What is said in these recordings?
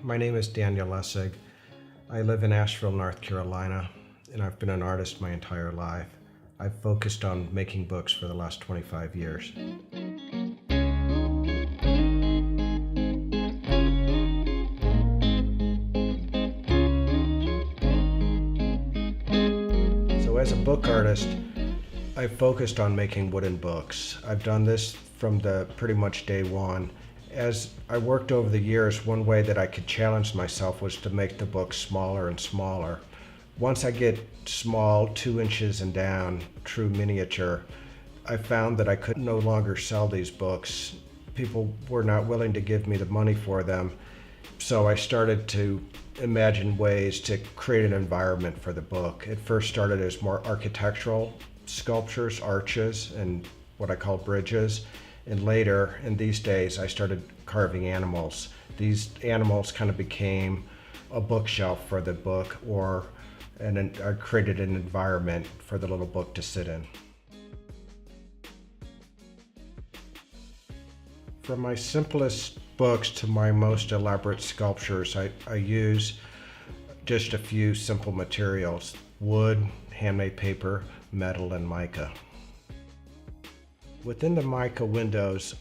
My name is Daniel Essig. I live in Asheville, North Carolina, and I've been an artist my entire life. I've focused on making books for the last 25 years. So as a book artist, I've focused on making wooden books. I've done this from pretty much day one. As I worked over the years, one way that I could challenge myself was to make the book smaller and smaller. Once I get small, 2 inches and down, true miniature, I found that I could no longer sell these books. People were not willing to give me the money for them. So I started to imagine ways to create an environment for the book. It first started as more architectural sculptures, arches, and what I call bridges. And later, in these days, I started carving animals. These animals kind of became a bookshelf for the book, I created an environment for the little book to sit in. From my simplest books to my most elaborate sculptures, I use just a few simple materials: wood, handmade paper, metal, and mica. Within the mica windows,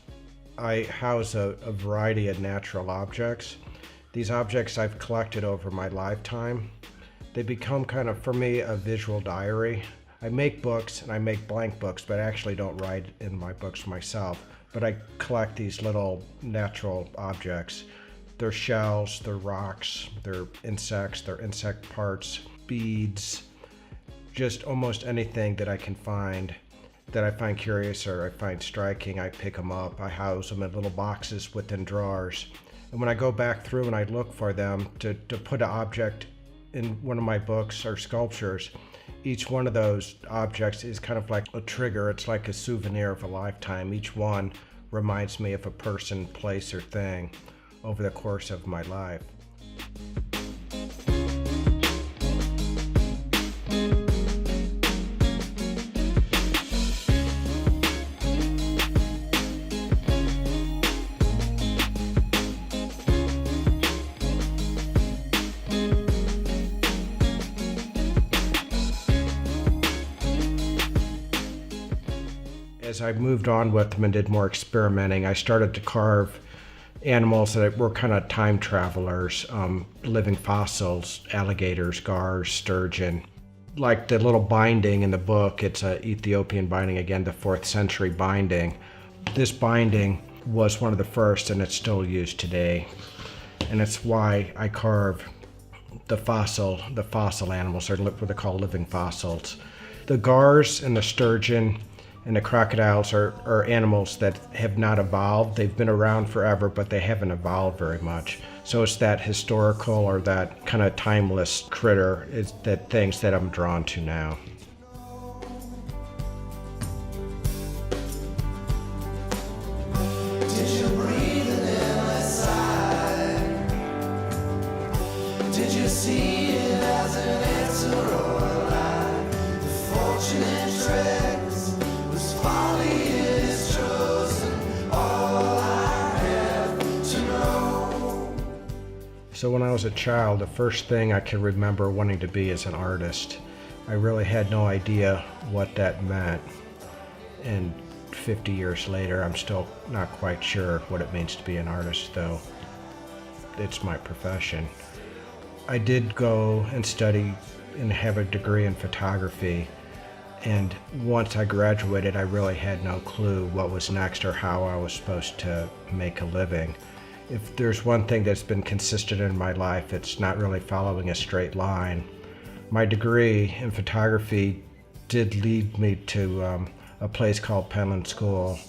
I house a variety of natural objects. These objects I've collected over my lifetime. They become kind of, for me, a visual diary. I make books and I make blank books, but I actually don't write in my books myself. But I collect these little natural objects. They're shells, they're rocks, they're insects, they're insect parts, beads, just almost anything that I can find that I find curious or I find striking. I pick them up, I house them in little boxes within drawers. And when I go back through and I look for them to put an object in one of my books or sculptures, each one of those objects is kind of like a trigger. It's like a souvenir of a lifetime. Each one reminds me of a person, place, or thing over the course of my life. As I moved on with them and did more experimenting, I started to carve animals that were kind of time travelers, living fossils, alligators, gars, sturgeon. Like the little binding in the book, it's an Ethiopian binding, again, the 4th century binding. This binding was one of the first, and it's still used today. And it's why I carve the fossil animals, or what they call living fossils. The gars and the sturgeon and the crocodiles are animals that have not evolved. They've been around forever, but they haven't evolved very much. So it's that historical or that kind of timeless critter, is that things that I'm drawn to now. Did you breathe an endless sigh? Did you see it as an answer or a lie? The fortunate tricks. Folly is chosen, all I have to know. So when I was a child, the first thing I can remember wanting to be is an artist. I really had no idea what that meant. And 50 years later, I'm still not quite sure what it means to be an artist, though it's my profession. I did go and study and have a degree in photography. And once I graduated, I really had no clue what was next or how I was supposed to make a living. If there's one thing that's been consistent in my life, it's not really following a straight line. My degree in photography did lead me to a place called Penland School.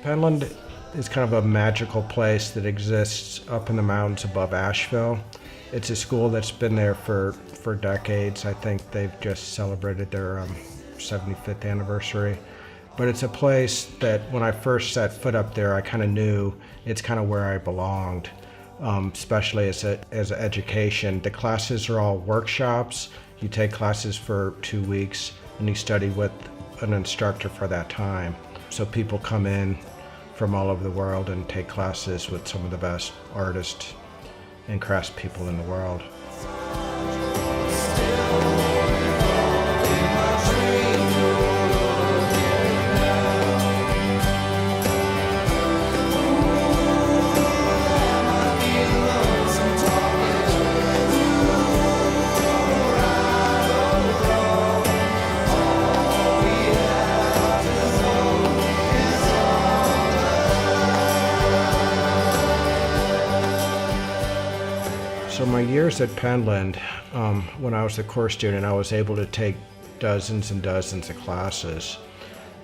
Penland is kind of a magical place that exists up in the mountains above Asheville. It's a school that's been there for decades. I think they've just celebrated their 75th anniversary. But it's a place that when I first set foot up there, I kind of knew it's kind of where I belonged, especially as an education. The classes are all workshops. You take classes for 2 weeks and you study with an instructor for that time. So people come in from all over the world and take classes with some of the best artists and craftspeople in the world. So my years at Penland, when I was a course student, I was able to take dozens and dozens of classes.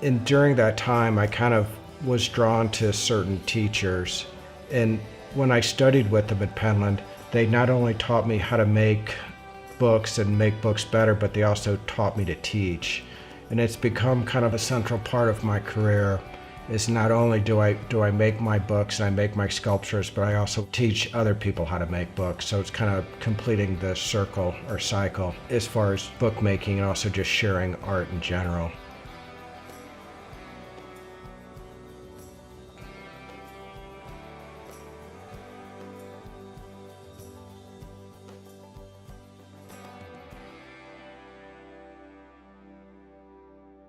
And during that time, I kind of was drawn to certain teachers. And when I studied with them at Penland, they not only taught me how to make books and make books better, but they also taught me to teach. And it's become kind of a central part of my career. Is not only do I make my books and I make my sculptures, but I also teach other people how to make books. So it's kind of completing the circle or cycle as far as bookmaking and also just sharing art in general.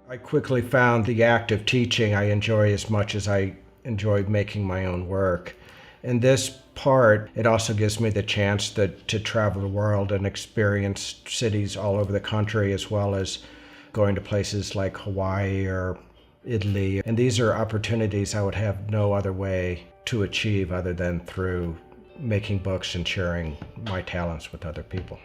I quickly found the act of teaching I enjoy as much as I enjoy making my own work. In this part, it also gives me the chance to travel the world and experience cities all over the country, as well as going to places like Hawaii or Italy. And these are opportunities I would have no other way to achieve other than through making books and sharing my talents with other people.